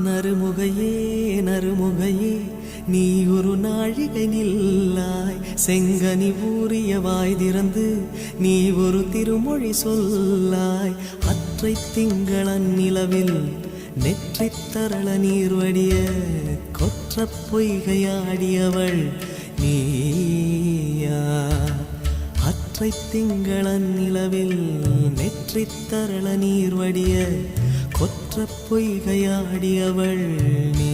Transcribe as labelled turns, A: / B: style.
A: நறுமுகையே நறுமுகையே நீ ஒரு நாழிகை நில்லாய் செங்கனி ஊறிய வாய் திறந்து நீ ஒரு திருமொழி சொல்லாய் அற்றை திங்களன் நிலவில் நெற்றித் தரள நீர் வடிய கொற்ற பொய்கையாடியவள் நீயா அற்றை திங்களன் நிலவில் நெற்றித் தரள நீர் வடிய கொற்ற பொய்கையாடியவள் நீ